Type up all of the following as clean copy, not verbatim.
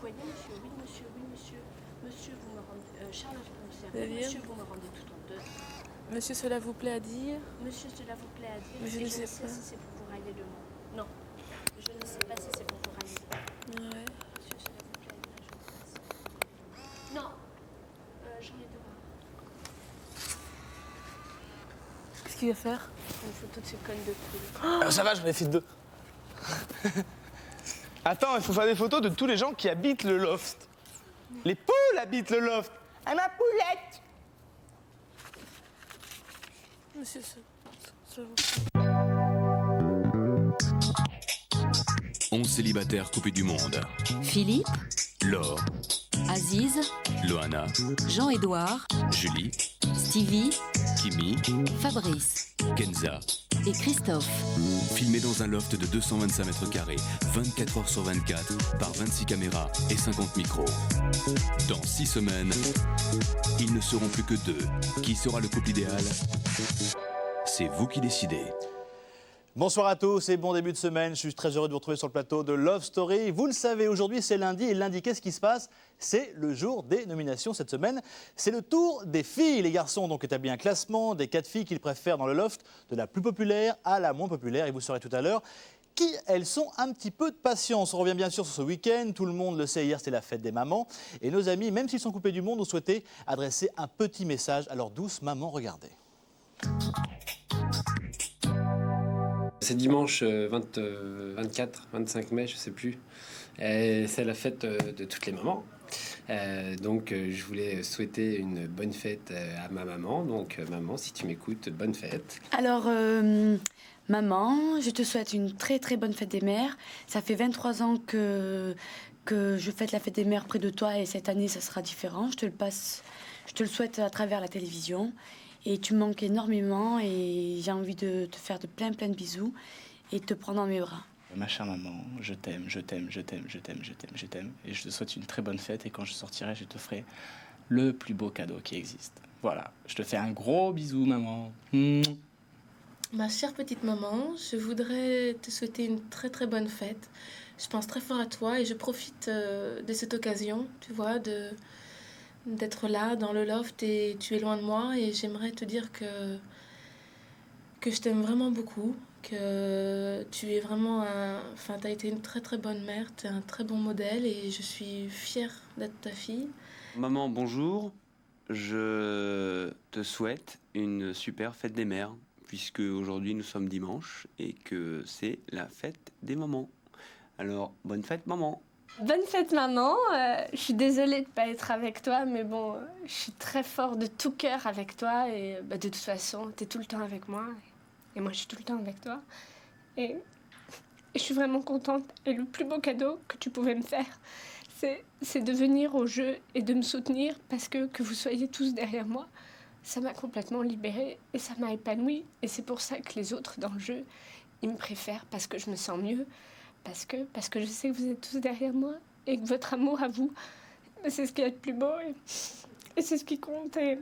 voyez, monsieur, oui, monsieur, oui, monsieur. Monsieur, vous me rendez... Charlotte, C'est-à-dire monsieur, vous me rendez tout honteux. Monsieur, cela vous plaît à dire? Monsieur, cela vous plaît à dire, Mais je et ne je sais ne sais pas. si c'est pour vous railler le mot. Non, je ne sais pas si c'est pour vous railler le mot. Ouais. Monsieur, cela vous plaît à dire, je vous passe. Non, j'en ai deux. Qu'est-ce qu'il va faire? Une photo de ces connes de poules. Ça va, j'en ai fait 2. Attends, il faut faire des photos de tous les gens qui habitent le loft. Les poules habitent le loft. À ma poulette. Monsieur, ça vous... 11 célibataires coupés du monde. Philippe, Laure, Aziz, Loana, Jean-Édouard, Julie, Stevie, Kimi, Fabrice Kenza. et Christophe. Filmés dans un loft de 225 mètres carrés, 24 heures sur 24, par 26 caméras et 50 micros. Dans 6 semaines, ils ne seront plus que 2. Qui sera le couple idéal? C'est vous qui décidez. Bonsoir à tous et bon début de semaine. Je suis très heureux de vous retrouver sur le plateau de Love Story. Vous le savez, aujourd'hui c'est lundi et lundi, qu'est-ce qui se passe? C'est le jour des nominations cette semaine. C'est le tour des filles. Les garçons ont donc établi un classement des 4 filles qu'ils préfèrent dans le loft, de la plus populaire à la moins populaire. Et vous saurez tout à l'heure qui elles sont. Un petit peu de patience. On revient bien sûr sur ce week-end. Tout le monde le sait, hier c'était la fête des mamans. Et nos amis, même s'ils sont coupés du monde, ont souhaité adresser un petit message à leurs douces mamans. Regardez. C'est dimanche 24, 25 mai, je sais plus. C'est la fête de toutes les mamans. Donc je voulais souhaiter une bonne fête à ma maman. Donc maman, si tu m'écoutes, bonne fête. Alors, maman, je te souhaite une très très bonne fête des mères. Ça fait 23 ans que je fête la fête des mères près de toi et cette année, ça sera différent. Je te le souhaite à travers la télévision. Et tu me manques énormément et j'ai envie de te faire de plein de bisous et de te prendre dans mes bras. Ma chère maman, je t'aime, je t'aime, je t'aime, je t'aime, je t'aime, je t'aime. Et je te souhaite une très bonne fête et quand je sortirai, je te ferai le plus beau cadeau qui existe. Voilà, je te fais un gros bisou, maman. Ma chère petite maman, je voudrais te souhaiter une très très bonne fête. Je pense très fort à toi et je profite de cette occasion, tu vois, d'être là dans le loft et tu es loin de moi et j'aimerais te dire que je t'aime vraiment beaucoup, que tu es vraiment t'as été une très très bonne mère, tu es un très bon modèle et je suis fière d'être ta fille. Maman, bonjour. Je te souhaite une super fête des mères, puisque aujourd'hui nous sommes dimanche et que c'est la fête des mamans. Alors, bonne fête, maman. Bonne fête maman, je suis désolée de ne pas être avec toi, mais bon, je suis très fort de tout cœur avec toi et de toute façon, tu es tout le temps avec moi et moi je suis tout le temps avec toi. Et je suis vraiment contente et le plus beau cadeau que tu pouvais me faire, c'est de venir au jeu et de me soutenir parce que vous soyez tous derrière moi, ça m'a complètement libérée et ça m'a épanouie et c'est pour ça que les autres dans le jeu, ils me préfèrent parce que je me sens mieux. Parce que je sais que vous êtes tous derrière moi et que votre amour à vous, c'est ce qui est le plus beau et c'est ce qui compte. Et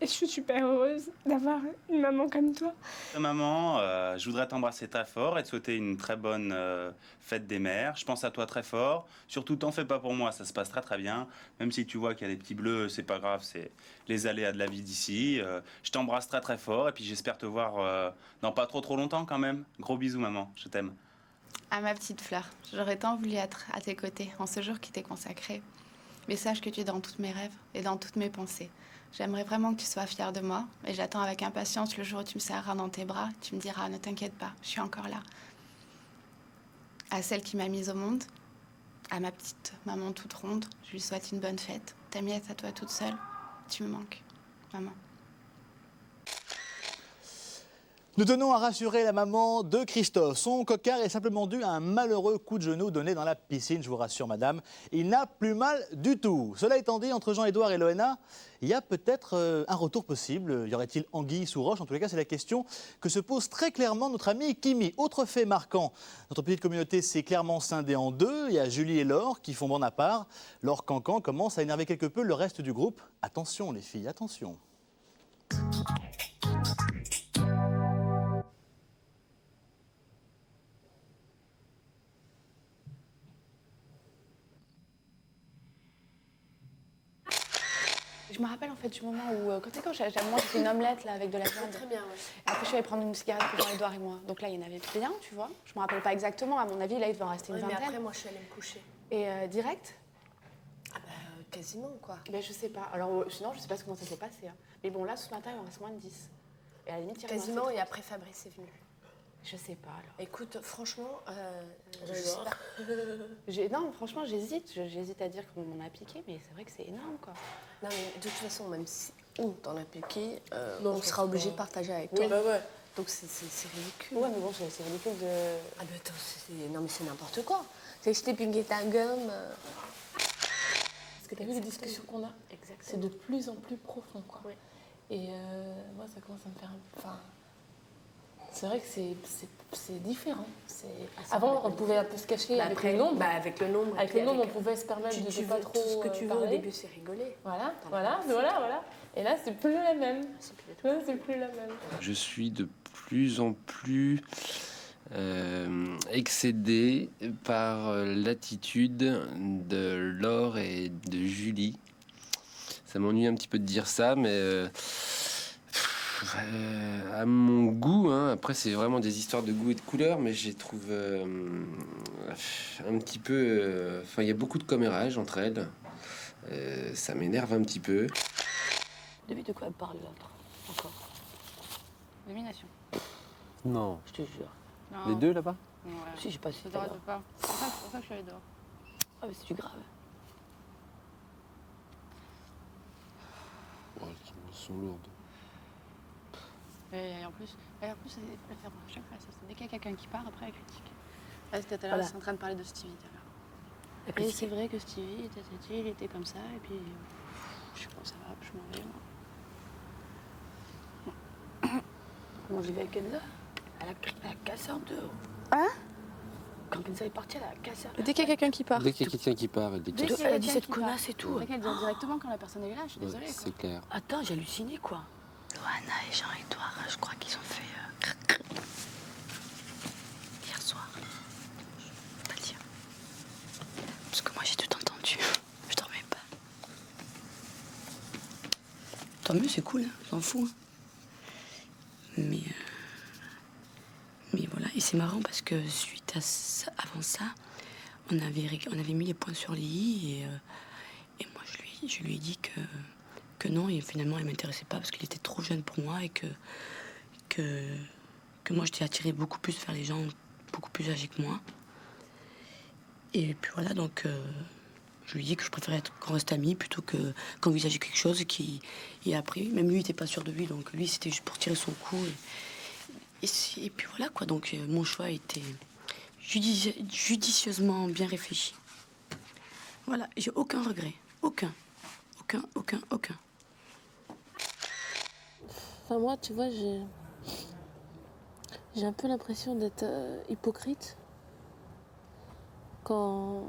je suis super heureuse d'avoir une maman comme toi. Maman, je voudrais t'embrasser très fort et te souhaiter une très bonne fête des mères. Je pense à toi très fort. Surtout, t'en fais pas pour moi, ça se passe très très bien. Même si tu vois qu'il y a des petits bleus, c'est pas grave, c'est les aléas de la vie d'ici. Je t'embrasse très très fort et puis j'espère te voir dans pas trop longtemps quand même. Gros bisous maman, je t'aime. À ma petite fleur, j'aurais tant voulu être à tes côtés en ce jour qui t'est consacré. Mais sache que tu es dans tous mes rêves et dans toutes mes pensées. J'aimerais vraiment que tu sois fière de moi et j'attends avec impatience le jour où tu me serreras dans tes bras. Tu me diras, ne t'inquiète pas, je suis encore là. À celle qui m'a mise au monde, à ma petite maman toute ronde, je lui souhaite une bonne fête. Ta miette à toi toute seule, tu me manques, maman. Nous tenons à rassurer la maman de Christophe. Son cocard est simplement dû à un malheureux coup de genou donné dans la piscine, je vous rassure madame. Il n'a plus mal du tout. Cela étant dit, entre Jean-Édouard et Loana, il y a peut-être un retour possible. Y aurait-il anguille sous roche? En tous les cas, c'est la question que se pose très clairement notre ami Kimi. Autre fait marquant, notre petite communauté s'est clairement scindée en deux. Il y a Julie et Laure qui font bande à part. Laure Cancan commence à énerver quelque peu le reste du groupe. Attention les filles, attention. Je me rappelle en fait du moment où, quand j'ai fait une omelette là, avec de la viande. Très bien, ouais. Et après, je suis allée prendre une cigarette pour Jean-Édouard et moi. Donc là, il y en avait plein, tu vois. Je me rappelle pas exactement, à mon avis, là, il devait en rester une Ouais, mais vingtaine. après, moi, je suis allée me coucher. Et direct? Ah bah, quasiment, quoi. Ben, je sais pas. Alors, sinon, je sais pas comment ça s'est passé. Hein. Mais bon, là, ce matin, il en reste moins de 10. Et à la limite, il Quasiment, et après, Fabrice est venu. Je sais pas, alors. Écoute, franchement, Jean-Édouard. Non, franchement, j'hésite. J'hésite à dire qu'on m'en a piqué, mais c'est vrai que c'est énorme, quoi. Non, mais de toute façon, même si on t'en a piqué, Non, on je sera pense obligé pas. de partager avec Oui, toi. bah ouais. Donc c'est ridicule. Ouais, mais bon, c'est ridicule de... Ah bah attends, non mais c'est n'importe quoi. C'est que je t'ai piqué ta gomme. Parce que t'as vu les discussions qu'on a? C'est de plus en plus profond, quoi. Oui. Et moi, ça commence à me faire... Enfin, c'est vrai que c'est différent. Avant, on pouvait un peu se cacher avec le nombre. Bah avec le nombre. Avec le nombre, on pouvait se permettre de tu pas veux, trop tout ce que tu veux au parler. début, c'est rigoler. Voilà. Et là, c'est plus la même. C'est plus la même. Je suis de plus en plus excédé par l'attitude de Laure et de Julie. Ça m'ennuie un petit peu de dire ça, mais à mon goût, hein, après c'est vraiment des histoires de goût et de couleur, mais je les trouve un petit peu... Enfin, il y a beaucoup de commérage entre elles. Ça m'énerve un petit peu. Devine de quoi elle parle l'autre. Encore. Domination. Non. Je te jure. Non. Les deux là-bas? Ouais. Si, j'ai pas Ça su. t'arrête pas. C'est pour ça que je suis allée dehors. Ah, mais c'est du grave. Oh, elles sont lourdes. Et en plus, elle fait chaque fois ça. Dès qu'il y a quelqu'un qui part, après elle critique. Là, c'était tout à l'heure, Voilà. c'est en train de parler de Stevie tout à l'heure. Elle Et critique. c'est vrai que Stevie, il était comme ça, et puis je sais pas, ça va, je m'en vais, moi. Moi, j'ai vu avec Kenza. Elle a cassé en deux. Hein? Quand Kenza est partie, elle a cassé. Dès qu'il y a quelqu'un qui part. Dès qu'il y a quelqu'un qui part, elle dit Dès qu'il y a Elle a quelqu'un dit cette qui part. connasse et tout. C'est vrai qu'elle dit directement quand la personne est là, je suis désolée. quoi. c'est clair. Attends, j'ai halluciné, quoi. Loana et Jean-Édouard, je crois qu'ils ont fait... hier soir. Je peux pas le dire. Parce que moi, j'ai tout entendu. Je dormais pas. Tant mieux, c'est cool, hein, j'en fous. Mais voilà, et c'est marrant parce que suite à ça, avant ça, on avait mis les points sur les i et moi je lui ai dit que non, et finalement il m'intéressait pas parce qu'il était trop jeune pour moi et que moi j'étais attirée beaucoup plus vers les gens beaucoup plus âgés que moi. Et puis voilà, donc je lui ai dit que je préférais qu'on reste amis plutôt qu'envisager quelque chose et après, même lui il était pas sûr de lui, donc lui c'était juste pour tirer son coup. Et puis voilà quoi, donc mon choix était judicieusement bien réfléchi. Voilà, j'ai aucun regret, aucun. Enfin, moi, tu vois, j'ai un peu l'impression d'être hypocrite quand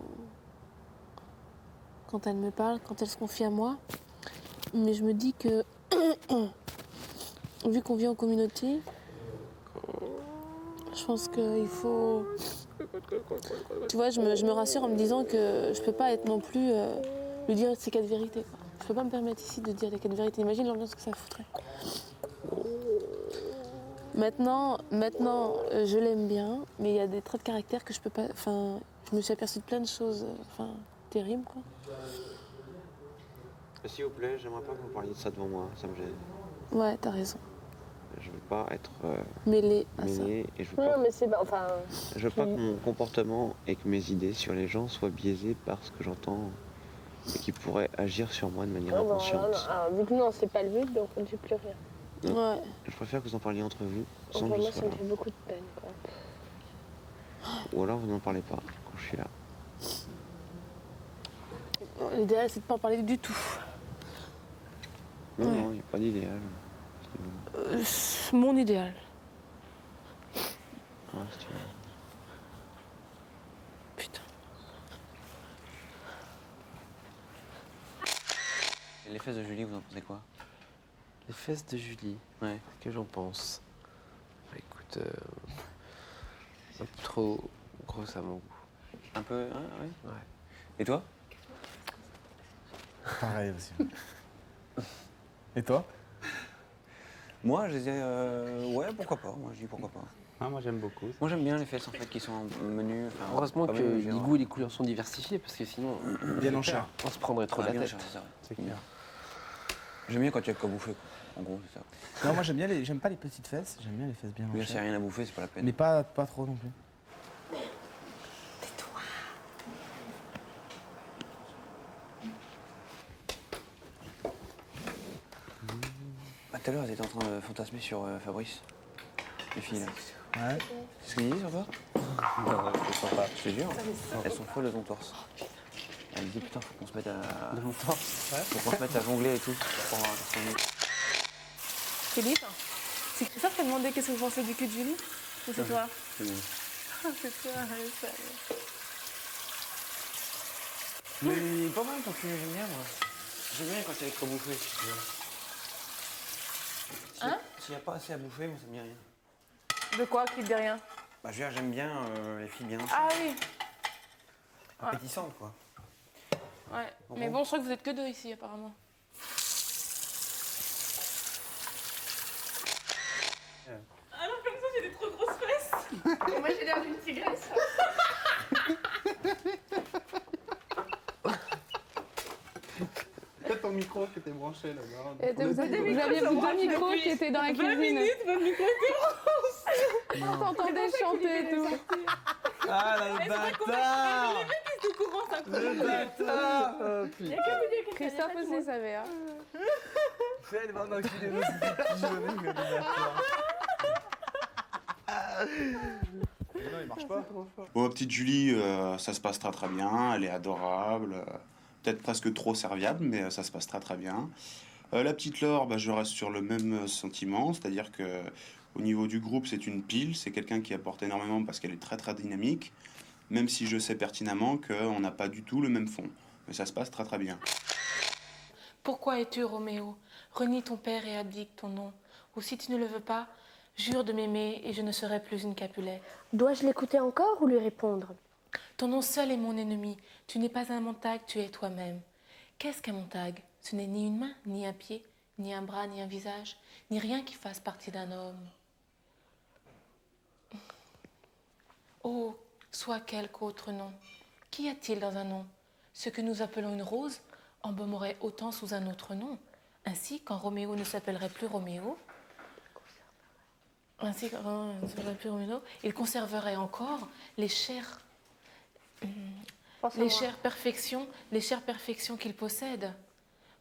elle me parle, quand elle se confie à moi. Mais je me dis que, vu qu'on vit en communauté, je pense qu'il faut... Tu vois, je me rassure en me disant que je peux pas être non plus... lui dire ces quatre vérités, quoi. Je peux pas me permettre ici de dire les quatre vérités. Imagine l'ambiance que ça foutrait. Maintenant, je l'aime bien, mais il y a des traits de caractère que je peux pas... Enfin, je me suis aperçue de plein de choses, terribles, quoi. S'il vous plaît, j'aimerais pas que vous parliez de ça devant moi, ça me gêne. Ouais, t'as raison. Je veux pas être Mêlé à ça. mêlé et je veux Non, pas, mais c'est... Enfin... je veux pas que mon comportement et que mes idées sur les gens soient biaisés par ce que j'entends et qui pourraient agir sur moi de manière inconsciente. Vu que non, c'est pas le but, donc on ne dit plus rien. Ouais. Je préfère que vous en parliez entre vous, sans Pour que je moi, sois ça me là. fait beaucoup de peine, quoi. Ou alors vous n'en parlez pas quand je suis là. L'idéal, c'est de pas en parler du tout. Non, non, il n'y a pas d'idéal. Mon idéal. Ouais, si tu veux. Putain. Et les fesses de Julie, vous en pensez quoi? Les fesses de Julie, Ouais. qu'est-ce que j'en pense? Bah, écoute, un peu trop grosse à mon goût. Un peu, ouais. Ouais. Et toi? Pareil aussi. Et toi? Moi, je disais, ouais, pourquoi pas. Moi, je dis pourquoi pas. Ah, moi, j'aime beaucoup. Moi, j'aime bien les fesses en fait qui sont en menu. Enfin, Heureusement pas que menu, les genre. goûts et les couleurs sont diversifiés, parce que sinon, Bien en cher. on se prendrait trop Ah, la bien tête. cher, c'est ça. C'est clair. J'aime bien quand il y a quoi bouffer, quoi. En gros, c'est ça. Non, moi j'aime pas les petites fesses, j'aime bien les fesses bien Mais en s'il n'y a chair. rien à bouffer, c'est pas la peine. Mais pas trop non plus. Tout à l'heure, elles étaient en train de fantasmer sur Fabrice. Les filles, là. Ouais. C'est ce qu'elles disaient sur toi? Non, je te pas. Je te jure. Elles sont folles de ton torse. Elles disaient putain, faut qu'on se mette à. De mon torse? Ouais. Faut qu'on se mette à jongler et tout. Pour avoir un torse nu. Philippe, c'est Christophe qui a demandé qu'est-ce que vous pensez du cul de Julie? Ou c'est toi? C'est bon. C'est toi, allez, ça. Mais il est pas mal ton cul, j'aime bien moi. J'aime bien quand il y a quoi bouffer, si tu veux. Hein? S'il n'y a pas assez à bouffer, moi ça me dit rien. De quoi qui te dit rien? Bah je veux dire, j'aime bien les filles bien Ah oui. appétissantes quoi. Ouais. Mais bon, je crois que vous êtes que deux ici apparemment. Alors comme ça, j'ai des trop grosses fesses. Et moi, j'ai l'air d'une tigresse. Peut-être ton micro qui était branché là-bas. Vous aviez deux micros qui étaient dans la cuisine. 20 minutes, votre micro était branché. On t'entendait chanter et tout. Ah le bâtard! Le bâtard! Christophe aussi savait. Hein. Fais le bon enculé, le pigeonné, le bâtard. Non, il marche pas. Bon, petite Julie, ça se passe très très bien, elle est adorable, peut-être presque trop serviable, mais ça se passe très très bien. La petite Laure, bah, je reste sur le même sentiment, c'est-à-dire que au niveau du groupe, c'est une pile, c'est quelqu'un qui apporte énormément parce qu'elle est très très dynamique, même si je sais pertinemment qu'on n'a pas du tout le même fond, mais ça se passe très très bien. Pourquoi es-tu, Roméo? Renie ton père et abdique ton nom. Ou si tu ne le veux pas, jure de m'aimer et je ne serai plus une Capulet. Dois-je l'écouter encore ou lui répondre? Ton nom seul est mon ennemi. Tu n'es pas un Montag, tu es toi-même. Qu'est-ce qu'un Montag? Ce n'est ni une main, ni un pied, ni un bras, ni un visage, ni rien qui fasse partie d'un homme. Oh, soit quelque autre nom. Qu'y a-t-il dans un nom? Ce que nous appelons une rose embaumerait autant sous un autre nom. Ainsi, quand Roméo ne s'appellerait plus Roméo, il conserverait encore les chères perfections qu'il possède.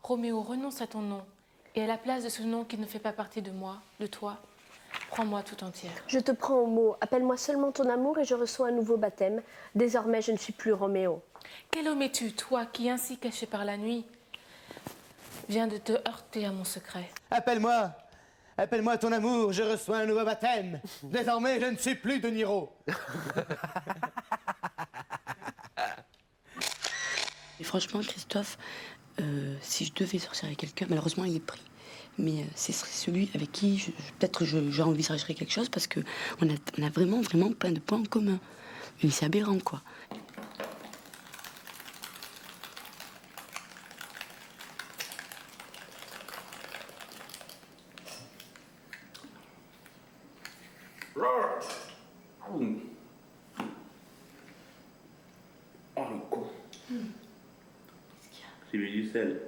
Roméo, renonce à ton nom, et à la place de ce nom qui ne fait pas partie de moi, de toi, prends-moi tout entière. Je te prends au mot. Appelle-moi seulement ton amour et je reçois un nouveau baptême. Désormais, je ne suis plus Roméo. Quel homme es-tu, toi, qui, ainsi caché par la nuit, viens de te heurter à mon secret? Appelle-moi ton amour, je reçois un nouveau baptême. Désormais, je ne suis plus de Niro. Et franchement, Christophe, si je devais sortir avec quelqu'un, malheureusement, il est pris. Mais ce serait celui avec qui peut-être j'envisagerais quelque chose parce qu'on a vraiment plein de points en commun. Mais c'est aberrant, quoi. Oh le con. C'est lui du sel.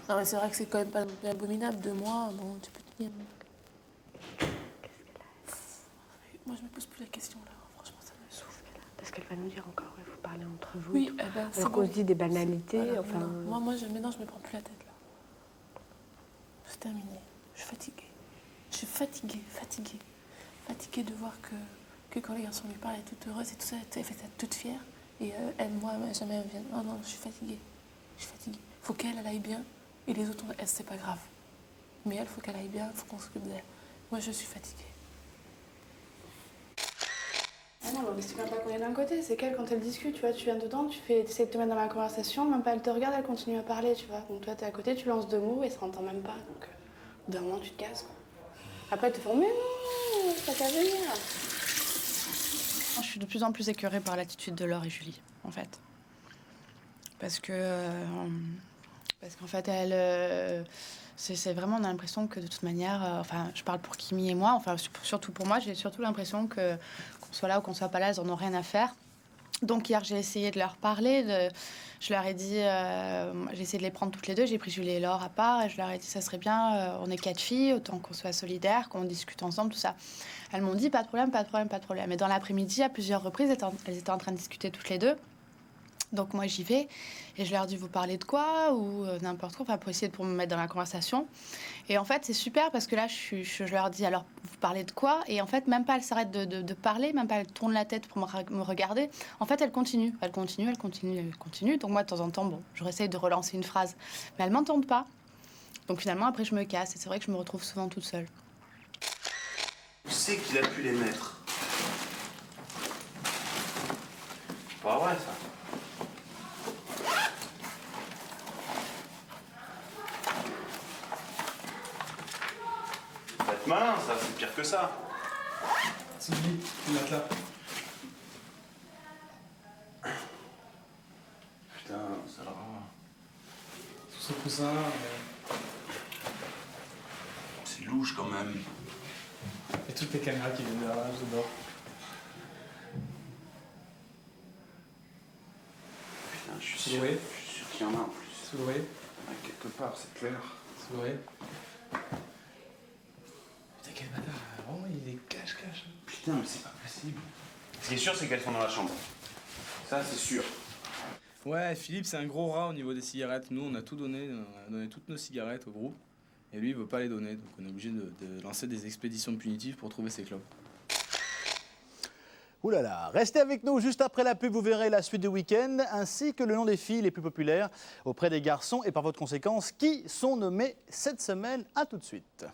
Non, mais c'est vrai que c'est quand même pas non plus abominable. 2 mois, bon, tu peux tenir. Moi, je me pose plus la question là. Franchement, ça me souffle. Parce qu'elle va nous dire encore, il faut parler entre vous. Oui, eh ben, c'est alors qu'on bon. se dit des banalités. Voilà, enfin... Moi, maintenant, je me prends plus la tête là. C'est terminé. Je suis fatiguée. Je suis fatiguée de voir que quand les garçons lui parlent, elle est toute heureuse et tout ça, elle fait ça toute fière. Et elle, moi, jamais elle vient. Non, je suis fatiguée. Faut qu'elle aille bien. Et les autres, elle, c'est pas grave. Mais elle, faut qu'elle aille bien, faut qu'on s'occupe d'elle. Moi, je suis fatiguée. Ah non, mais c'est même pas qu'on est d'un côté, c'est qu'elle, quand elle discute, tu vois, tu viens dedans, tu essaies de te mettre dans la conversation, même pas elle te regarde, elle continue à parler, tu vois. Donc toi, t'es à côté, tu lances 2 mots et ça entend même pas. Donc d'un moment, tu te casses, quoi. Après, elle te fait, mais non, c'est pas qu'à venir. Je suis de plus en plus écœurée par l'attitude de Laure et Julie, en fait. Parce qu'en fait, c'est vraiment, on a l'impression que de toute manière, enfin, je parle pour Kimi et moi, enfin, surtout pour moi, j'ai surtout l'impression qu'on soit là ou qu'on soit pas là, elles en ont rien à faire. Donc hier, j'ai essayé de leur parler, je leur ai dit, j'ai essayé de les prendre toutes les deux, j'ai pris Julie et Laure à part, et je leur ai dit, ça serait bien, on est 4 filles, autant qu'on soit solidaires, qu'on discute ensemble, tout ça. Elles m'ont dit, pas de problème. Et dans l'après-midi, à plusieurs reprises, elles étaient en train de discuter toutes les deux. Donc moi j'y vais et je leur dis vous parlez de quoi ou n'importe quoi, enfin pour essayer de me mettre dans la conversation. Et en fait c'est super parce que là je leur dis alors vous parlez de quoi, et en fait même pas elles s'arrêtent de parler, même pas elles tournent la tête pour me regarder. En fait elles continuent. Donc moi de temps en temps bon je réessaye de relancer une phrase, mais elles m'entendent pas. Donc finalement après je me casse et c'est vrai que je me retrouve souvent toute seule. Où c'est qu'il a pu les mettre? C'est pas vrai ça. Malin, ça, c'est pire que ça. C'est lui, il est là. Putain, ça le rend. Sous ce coussin. C'est louche quand même. Et toutes les caméras qui viennent derrière, j'adore. Putain, je suis sûr qu'il y en a en plus. Souloué. Ouais, quelque part, c'est clair. Souloué. Quel bâtard, vraiment il est cache-cache. Putain, mais c'est pas possible. Ce qui est sûr, c'est qu'elles sont dans la chambre. Ça, c'est sûr. Ouais, Philippe, c'est un gros rat au niveau des cigarettes. Nous, on a tout donné, on a donné toutes nos cigarettes au groupe. Et lui, il veut pas les donner. Donc, on est obligé de lancer des expéditions punitives pour trouver ses clopes. Ouh là là, restez avec nous juste après la pub, vous verrez la suite du week-end, ainsi que le nom des filles les plus populaires auprès des garçons et par votre conséquence, qui sont nommés cette semaine. À tout de suite.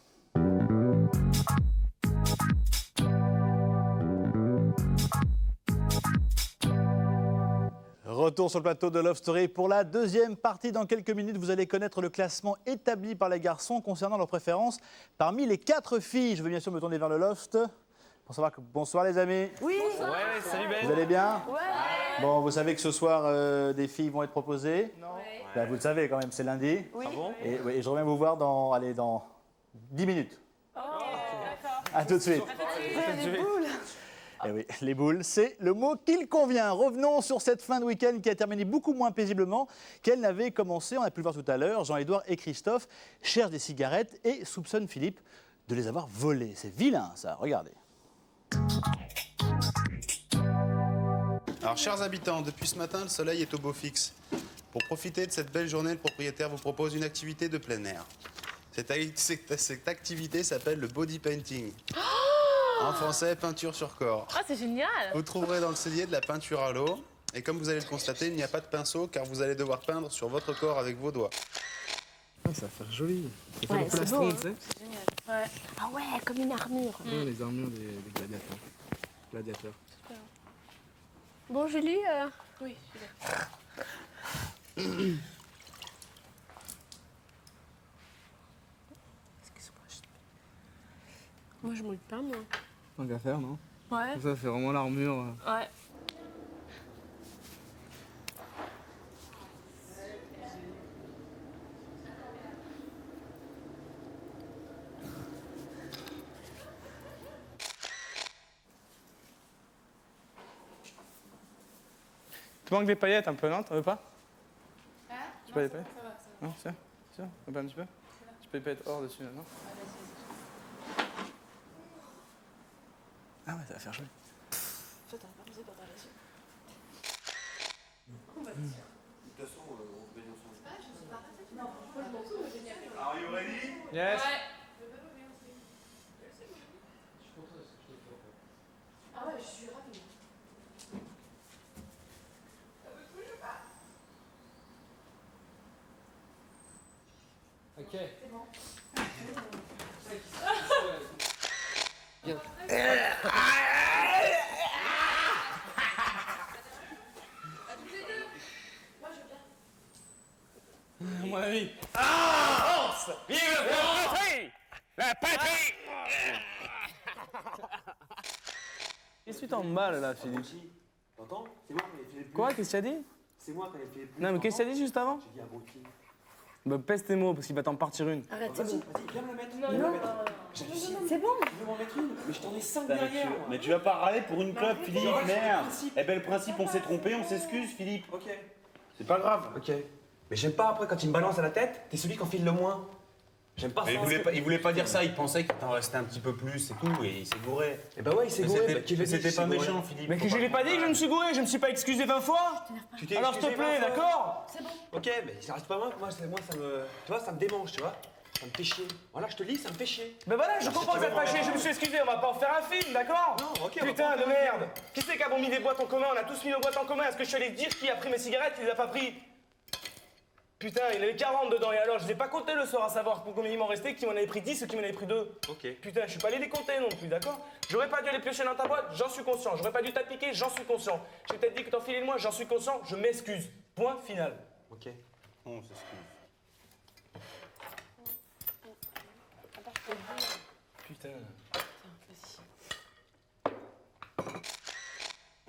Retour sur le plateau de Love Story pour la deuxième partie. Dans quelques minutes, vous allez connaître le classement établi par les garçons concernant leurs préférences parmi les 4 filles. Je veux bien sûr me tourner vers le loft pour savoir que... Bonsoir les amis. Oui. Ouais, salut Ben. Vous allez bien? Ouais. Bon, vous savez que ce soir, des filles vont être proposées? Non. Ben, vous le savez quand même, c'est lundi. Oui. Ah bon? Et je reviens vous voir dans 10 minutes. Oh, d'accord. À tout de suite. Les boules. Eh oui, les boules, c'est le mot qu'il convient. Revenons sur cette fin de week-end qui a terminé beaucoup moins paisiblement qu'elle n'avait commencé. On a pu le voir tout à l'heure. Jean-Édouard et Christophe cherchent des cigarettes et soupçonnent Philippe de les avoir volées. C'est vilain, ça. Regardez. Alors, chers habitants, depuis ce matin, le soleil est au beau fixe. Pour profiter de cette belle journée, le propriétaire vous propose une activité de plein air. Cette activité s'appelle le body painting. En français, peinture sur corps. Ah, c'est génial! Vous trouverez dans le cellier de la peinture à l'eau. Et comme vous allez le constater, il n'y a pas de pinceau car vous allez devoir peindre sur votre corps avec vos doigts. Ah, ça va faire joli. Ça fait Ouais, un peu c'est la beau, stone, hein. tu sais. C'est génial. Ouais. Ah ouais, comme une armure. Ouais, les armures des gladiateurs. Gladiateurs. Bon, Julie Oui, je Moi, je mouille pas, moi. Tant qu'à faire, non? Ouais. Ça fait vraiment l'armure. Ouais. Tu manques des paillettes un peu, non? T'en veux pas? Hein? Tu veux pas des paillettes? Ça va. Non, c'est Tiens, un peu un petit peu. Tu peux pas être hors dessus maintenant. Ah ouais, ça va faire joli. Toi, t'as pas posé pour ta relation. De toute façon, on se baigne ensemble. Are you ready? Yes. Ah ouais, je suis ravie. Ok. C'est bon. Bien. Mon ami. Ah! Vive la patrie! La patrie! Qu'est-ce que tu t'emballes là, Philippe? T'entends? C'est moi qui ai fait le plus. Quoi? Qu'est-ce que tu as dit? C'est moi qui ai fait le plus. Non, mais qu'est-ce que tu as dit juste avant? J'ai dit abruti. Bah, pèse tes mots parce qu'il va t'en partir une. Arrête, c'est bon. Vas-y, viens me la mettre. Non, c'est bon. Je veux m'en mettre une, mais je t'en ai 5 Putain, derrière. moi. mais tu vas pas râler pour une clope, Philippe, c'est merde. le principe. Eh ben le principe, on s'est trompé, on s'excuse, Philippe. Ok. C'est pas grave. Ok. Mais j'aime pas après quand il me balance à la tête, t'es celui qui enfile le moins. J'aime pas Mais ça. il voulait pas dire ça, il pensait qu'il t'en restait un petit peu plus et tout, et il s'est gouré. Et bah ouais, il s'est Mais gouré. c'était- Bah, qui veut dire c'était qu'il pas s'est gouré? méchant, Philippe. Mais Que je l'ai pas dit que je me suis gouré, je me suis pas excusé 20 fois. Tu t'es Alors s'il te excusé plaît, 20 fois. d'accord? C'est bon. Ok, mais ça reste pas moi, ça me. Tu vois, ça me démange, tu vois. Ça me fait chier. Voilà, je te dis, ça me fait chier. Ben voilà, je Alors, comprends si que tu ça te veux, fait chier, je me suis excusé, on va pas en faire un film, d'accord? Non, ok, on va Putain pas en de faire un merde! Qui c'est qui a mis des boîtes en commun? On a tous mis nos boîtes en commun. Est-ce que je suis allé te dire qui a pris mes cigarettes, qui les a pas pris? Putain, il y en avait 40 dedans, et alors je les ai pas comptés le soir à savoir pour combien il m'en restait, qui m'en avait pris 10 ou qui m'en avait pris 2. Ok. Putain, je suis pas allé les compter non plus, d'accord? J'aurais pas dû aller piocher dans ta boîte, j'en suis conscient. J'aurais pas dû t'appliquer, j'en suis conscient. J'ai peut-être dit que t'en filais de moi, j'en suis conscient, je m'excuse. Point final. Ok. On s'excuse. Putain.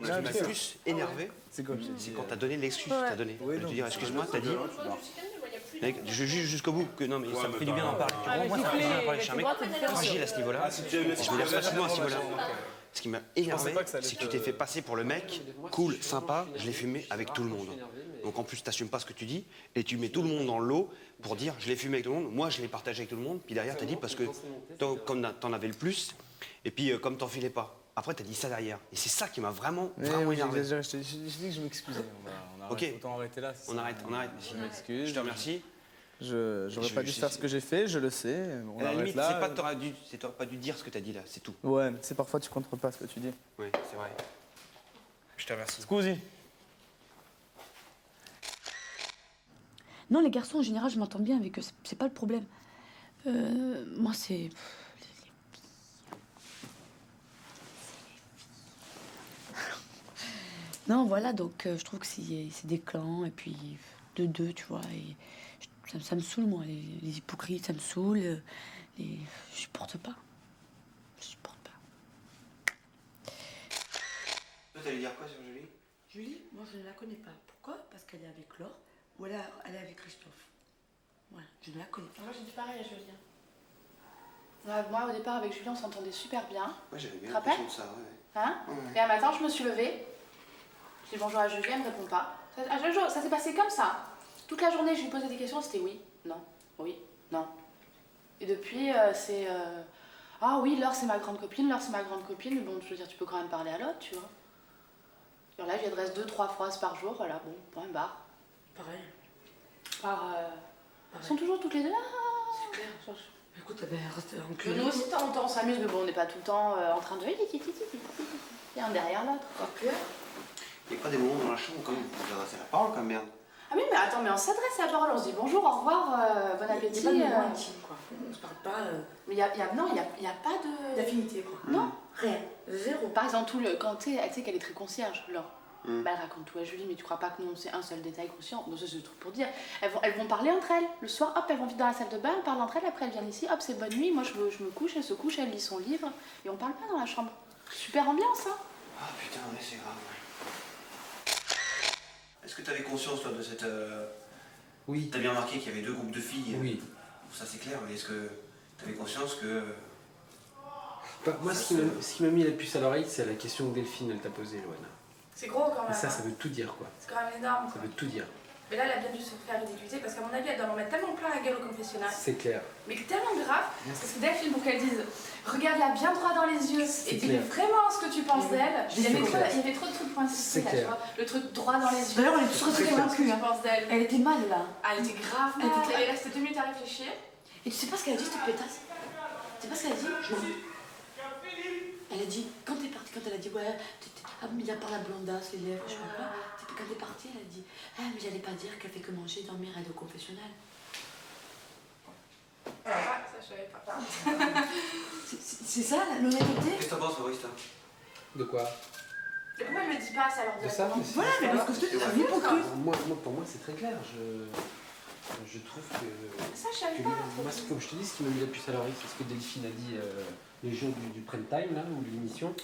Ce qui m'a plus énervé, c'est quoi? C'est quand t'as donné l'excuse que t'as donné. Je veux dire, excuse-moi, t'as dit. Mec, je juge jusqu'au bout que non, mais ça me fait du bien d'en parler. Tu vois, moi, ça me fait du bien d'en parler. Je suis un mec fragile à ce niveau-là. Je me lève facilement à ce niveau-là. Ce qui m'a énervé, c'est que tu t'es fait passer pour le mec cool, sympa, je l'ai fumé avec tout le monde. Donc en plus, t'assumes pas ce que tu dis et tu mets tout le monde dans le lot pour dire je l'ai fumé avec tout le monde, moi je l'ai partagé avec tout le monde, puis derrière t'as dit parce que comme t'en avais le plus, et puis comme t'en filais pas. Après t'as dit ça derrière. Et c'est ça qui m'a vraiment énervé. J'ai dit que je m'excusais. On arrête, Ok. autant arrêter là. On arrête. Je m'excuse. Je te remercie. J'aurais pas dû faire ce que j'ai fait, je le sais. On À la arrête limite, là. t'aurais pas dû dire ce que t'as dit là, c'est tout. Ouais, mais c'est parfois tu contrôles pas ce que tu dis. Oui, c'est vrai. Je te remercie. Scusi. Non, les garçons, en général, je m'entends bien avec eux. C'est pas le problème. Moi, c'est... Non, voilà, donc je trouve que c'est des clans, et puis de deux, tu vois. Et ça me saoule, moi, les hypocrites, ça me saoule. Je supporte pas. Je supporte pas. Toi, t'allais dire quoi sur Julie? Julie, moi, je ne la connais pas. Pourquoi? Parce qu'elle est avec Laure, ou elle est avec Christophe. Voilà, je ne la connais pas. Moi, j'ai dit pareil à Julien. Moi, au départ, avec Julien, on s'entendait super bien. Ouais, j'avais bien Tu te rappelles? l'impression de ça, ouais. Hein? Ouais. Et un matin, je me suis levée. Je dis bonjour à Julien, elle me répond pas. Ça s'est passé comme ça. Toute la journée, je lui posais des questions, c'était oui, non, oui, non. Et depuis, c'est... Ah oui, Laure, c'est ma grande copine, Laure, c'est ma grande copine. Mais bon, je veux dire, tu peux quand même parler à l'autre, tu vois. Alors là, je lui adresse 2-3 phrases par jour, voilà, bon, point barre. Pareil. Ils sont toujours toutes les deux là. C'est clair. Écoute, eh ben, reste en Nous aussi, de temps en temps, on s'amuse, mais bon, on n'est pas tout le temps en train de... L'un derrière l'autre. Il y a pas des moments dans la chambre quand même pour vous adresser la parole, quand même, merde. Ah oui, mais attends, mais on s'adresse à la parole, on se dit bonjour, au revoir, bon appétit. Il n'y a pas de moment intime, quoi. On se parle pas... Mais non, il y a pas de... d'affinité, quoi. Non. Rien. Zéro. Par exemple, quand tu sais qu'elle est très concierge, Laure. Bah, elle raconte tout à Julie, mais tu crois pas que nous, c'est un seul détail conscient. Donc ça, c'est le truc pour dire. Elles vont parler entre elles. Le soir, hop, elles vont vite dans la salle de bain, elles parlent entre elles, après elles viennent ici, hop, c'est bonne nuit, moi je me couche, elle se couche, elle lit son livre, et on parle pas dans la chambre. Super ambiance, hein. Ah putain, ouais, c'est grave, ouais. Est-ce que t'avais conscience, toi, de cette... Oui. T'as bien remarqué qu'il y avait 2 groupes de filles. Oui. Ça, c'est clair, mais est-ce que t'avais conscience que... Bah, moi, ce qui m'a mis la puce à l'oreille, c'est la question que Delphine, elle t'a posée, Loana. C'est gros quand même. Et ça hein. veut tout dire, quoi. C'est quand même énorme. Ça veut tout dire. Mais là, elle a bien dû se faire ridiculiser parce qu'à mon avis, elle doit en mettre tellement plein la gueule au confessionnal. C'est clair. Mais tellement grave, parce que Delphine, pour qu'elle dise, regarde-la bien droit dans les yeux et dis-lui vraiment ce que tu penses d'elle. Il y avait trop de trucs pour insister là, tu vois. Le truc droit dans les yeux. D'ailleurs, on est tous ce que convaincus. tu penses d'elle. Elle était mal là. Elle était grave mal. Elle est restée 2 minutes à réfléchir. Et tu sais pas ce qu'elle a dit, cette pétasse? Tu sais pas ce qu'elle a dit? Je m'en fous. Elle a dit, quand t'es partie, quand elle a dit, ouais, il a par la blondasse, les lèvres, je sais pas quoi. Quand t'es partie, elle a dit, ah, mais j'allais pas dire qu'elle fait que manger, dormir, aller au confessionnal. Ah, ça je savais pas. C'est ça, l'honnêteté? Qu'est-ce que t'en penses, Maurice? De quoi? Et pourquoi elle me dit pas ça alors? De ça? Voilà, mais parce que je te dis Pour moi, c'est très clair. Je trouve que. Ça, je savais pas. Moi, comme je te dis, ce qui m'a mis la puce à l'oreille, c'est ce que Delphine a dit les jours du prime time, là, ou de l'émission.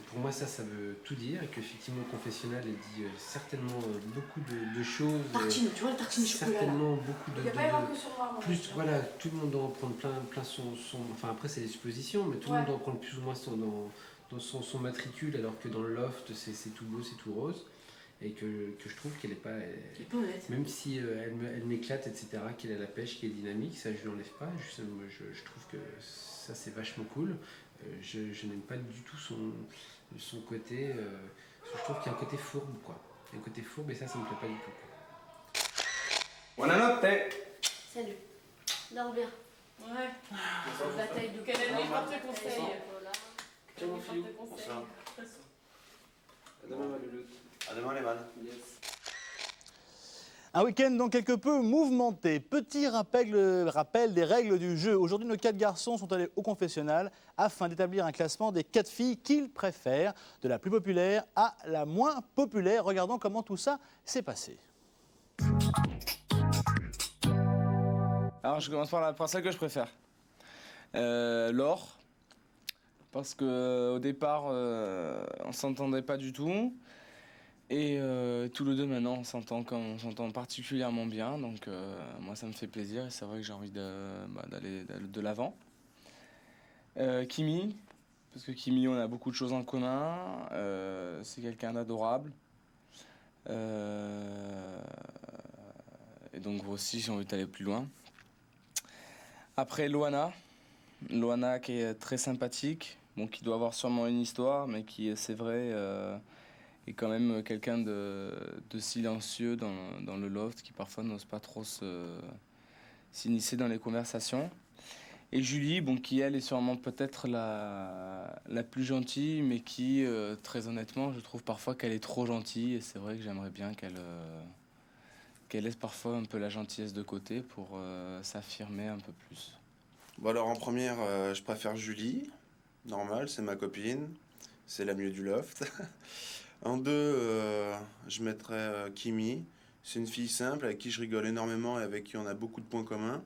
Pour moi, ça veut tout dire, et qu'effectivement, le confessionnal, elle dit certainement beaucoup de choses. Tartine, tu vois, la tartine chocolat. Certainement beaucoup de. Il n'y a pas avoir que sur moi. Plus, voilà, tout le monde doit en prendre plein son. Enfin, après, c'est des suppositions, mais tout le monde doit en prendre plus ou moins dans son matricule, alors que dans le loft, c'est tout beau, c'est tout rose. Et que je trouve qu'elle n'est pas. Même si elle m'éclate, etc., qu'elle a la pêche, qui est dynamique, ça, je ne l'enlève pas. Je trouve que ça, c'est vachement cool. Je n'aime pas du tout son côté. Je trouve qu'il y a un côté fourbe, quoi. Il y a un côté fourbe, et ça me plaît pas du tout. Buonanotte. Salut. Dors bien. Ouais. Bataille de Quel est le meilleur conseil? Tiens, mon filou. Bonsoir. À demain, ma louloute. À demain, les vannes. Yes. Un week-end donc quelque peu mouvementé. Petit rappel des règles du jeu. Aujourd'hui, nos 4 garçons sont allés au confessionnal afin d'établir un classement des 4 filles qu'ils préfèrent, de la plus populaire à la moins populaire. Regardons comment tout ça s'est passé. Alors je commence par celle que je préfère. Laure. Parce qu'au départ, on s'entendait pas du tout. Et tous les deux maintenant on s'entend particulièrement bien, donc moi ça me fait plaisir et c'est vrai que j'ai envie d'aller de l'avant. Kimi, parce que Kimi on a beaucoup de choses en commun, c'est quelqu'un d'adorable. Et donc aussi j'ai envie d'aller plus loin. Après Loana qui est très sympathique, bon, qui doit avoir sûrement une histoire, mais qui c'est vrai... est quand même quelqu'un de silencieux dans le loft, qui parfois n'ose pas trop s'initier dans les conversations. Et Julie, bon, qui elle est sûrement peut-être la plus gentille, mais qui, très honnêtement, je trouve parfois qu'elle est trop gentille, et c'est vrai que j'aimerais bien qu'elle laisse parfois un peu la gentillesse de côté pour s'affirmer un peu plus. Bon alors en première, je préfère Julie, normal, c'est ma copine, c'est la mieux du loft. En 2, je mettrais Kimi. C'est une fille simple avec qui je rigole énormément et avec qui on a beaucoup de points communs.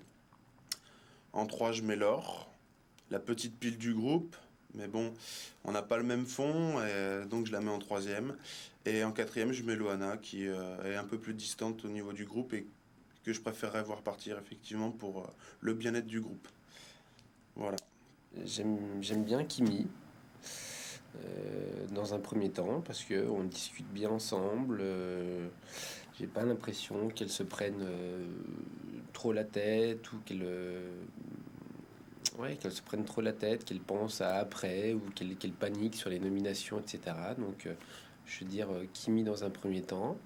En 3, je mets Laure, la petite pile du groupe. Mais bon, on n'a pas le même fond, et donc je la mets en 3e. Et en 4e, je mets Loana, qui est un peu plus distante au niveau du groupe et que je préférerais voir partir effectivement pour le bien-être du groupe. Voilà. J'aime bien Kimi. Dans un premier temps, parce qu'on discute bien ensemble. J'ai pas l'impression qu'elle se prenne trop la tête ou qu'elle se prenne trop la tête, qu'elle pense à après ou qu'elle panique sur les nominations, etc. Donc, je veux dire Kimi dans un premier temps.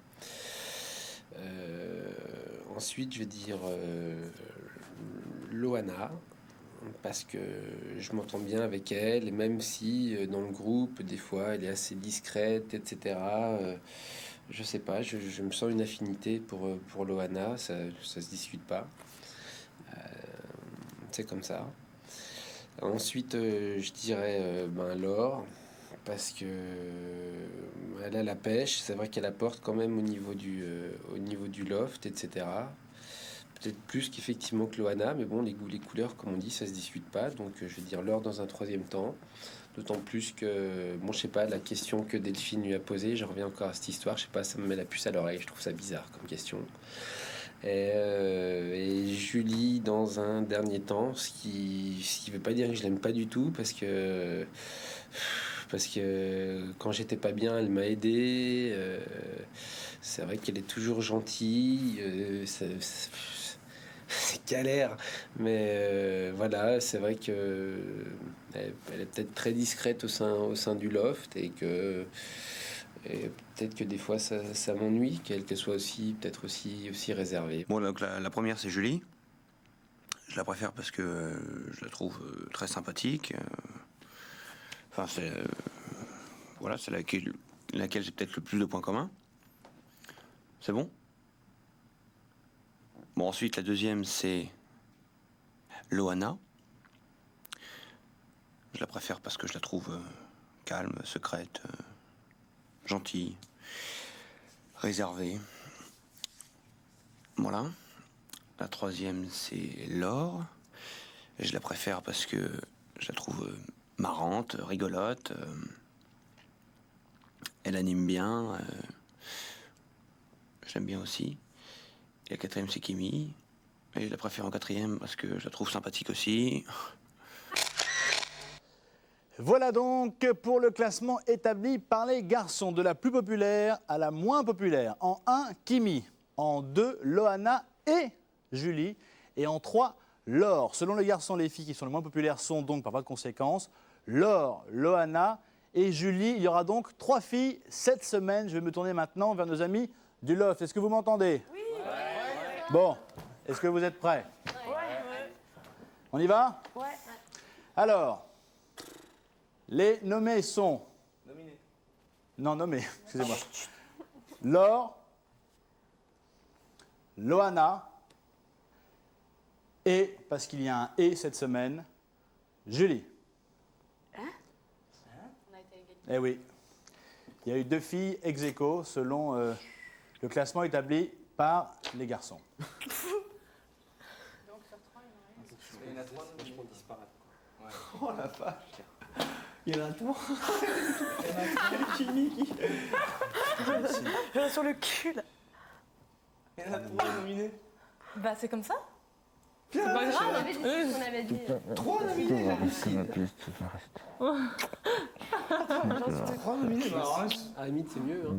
Ensuite, je vais dire Loana, parce que je m'entends bien avec elle, et même si dans le groupe, des fois, elle est assez discrète, etc. Je sais pas, je me sens une affinité pour Loana, ça se discute pas. C'est comme ça. Ensuite, je dirais Laure, parce que elle a la pêche, c'est vrai qu'elle apporte quand même au niveau du loft, etc. Peut-être plus qu'effectivement que Loana, mais bon, les goûts, les couleurs, comme on dit, ça se discute pas. Donc, je vais dire Laure dans un 3e temps. D'autant plus que, bon, je sais pas, la question que Delphine lui a posée, je reviens encore à cette histoire, je sais pas, ça me met la puce à l'oreille, je trouve ça bizarre comme question. Et Julie dans un dernier temps, ce qui veut pas dire que je l'aime pas du tout, parce que quand j'étais pas bien, elle m'a aidé. C'est vrai qu'elle est toujours gentille. c'est galère. Mais voilà, c'est vrai que elle est peut-être très discrète au sein du loft et peut-être que des fois ça m'ennuie qu'elle soit peut-être aussi réservée. Bon, donc la première, c'est Julie. Je la préfère parce que je la trouve très sympathique. Enfin, c'est voilà, c'est laquelle j'ai peut-être le plus de points communs. C'est bon? Bon, ensuite, la deuxième, c'est Loana. Je la préfère parce que je la trouve calme, secrète, gentille, réservée. Voilà. La troisième, c'est Laure. Je la préfère parce que je la trouve marrante, rigolote. Elle anime bien. Je l'aime bien aussi. Et la quatrième, c'est Kimi. Et je la préfère en quatrième parce que je la trouve sympathique aussi. Voilà donc pour le classement établi par les garçons, de la plus populaire à la moins populaire. En 1, Kimi. En 2, Loana et Julie. Et en 3, Laure. Selon les garçons, les filles qui sont les moins populaires sont donc par voie de conséquence Laure, Loana et Julie. Il y aura donc 3 filles cette semaine. Je vais me tourner maintenant vers nos amis du loft. Est-ce que vous m'entendez? Oui. Bon, est-ce que vous êtes prêts? Ouais. On y va? Ouais. Alors, les nommés sont... Nominés. Non, nommés, excusez-moi. Laure, Loana et, parce qu'il y a un « et » cette semaine, Julie. Hein? Eh oui. Il y a eu 2 filles ex aequo selon le classement établi par les garçons. Donc sur 3, il y en a 3 qui vont disparaître. Ouais. Oh la vache. Il y en a 3. Il y en a 3 qui... Je sur le cul là. Il y en a 3 nominés. Bah c'est comme ça. C'est pas grave, on avait dit ce qu'on avait dit. 3 nominés. 3 nominés. À la limite, c'est mieux. Hein.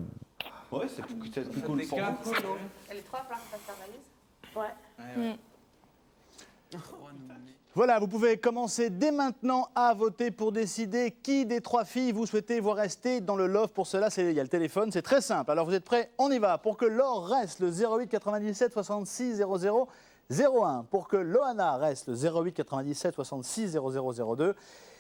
Ouais, c'est plus cool pour vous. Et les 3, il va falloir qu'on fasse leur valise. Ouais. Voilà, vous pouvez commencer dès maintenant à voter pour décider qui des 3 filles vous souhaitez voir rester dans le loft. Pour cela, il y a le téléphone, c'est très simple. Alors vous êtes prêts? On y va. Pour que Laure reste, le 08 97 66 00 01. Pour que Loana reste, le 08 97 66 00 02.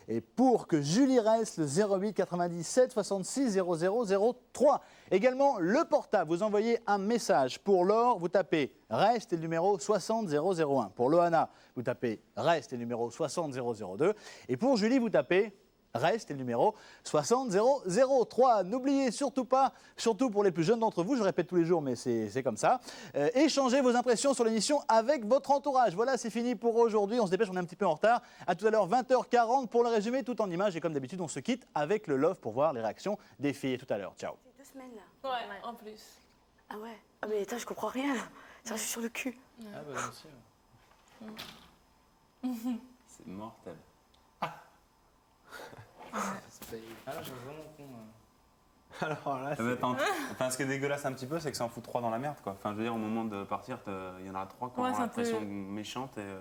Et pour que Julie reste, le 08 97 66 00 03. Également, le portable, vous envoyez un message. Pour Laure, vous tapez « Reste » et le numéro 60 001. Pour Loana, vous tapez « Reste » et le numéro 60 002. Et pour Julie, vous tapez « Reste » et le numéro 60 003. N'oubliez surtout pas, surtout pour les plus jeunes d'entre vous, je répète tous les jours, mais c'est comme ça, échangez vos impressions sur l'émission avec votre entourage. Voilà, c'est fini pour aujourd'hui. On se dépêche, on est un petit peu en retard. À tout à l'heure, 20h40 pour le résumé, tout en images. Et comme d'habitude, on se quitte avec le love pour voir les réactions des filles. À tout à l'heure. Ciao. C'est 2 semaines là. Ouais, en plus. Ah ouais. Ah mais attends, je comprends rien là. Ça, je suis sur le cul. Ah bah bien sûr. C'est mortel. Alors, j'ai vraiment con. Alors là, enfin, ce qui est dégueulasse un petit peu, c'est que ça en fout 3 dans la merde, quoi. Enfin, je veux dire, au moment de partir, il y en aura 3 qui ont l'impression méchante. Et,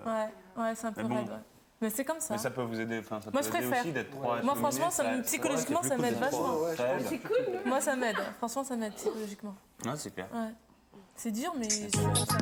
ouais, c'est un peu raide, ouais. Mais c'est comme ça. Mais ça peut vous aider, enfin, ça moi, peut je aider préfère. aussi d'être 3. Moi, franchement, psychologiquement, ça m'aide vachement. C'est cool, moi, ça m'aide. Franchement, ça m'aide psychologiquement. Ouais, c'est clair. Ouais. C'est dur, mais c'est comme ça.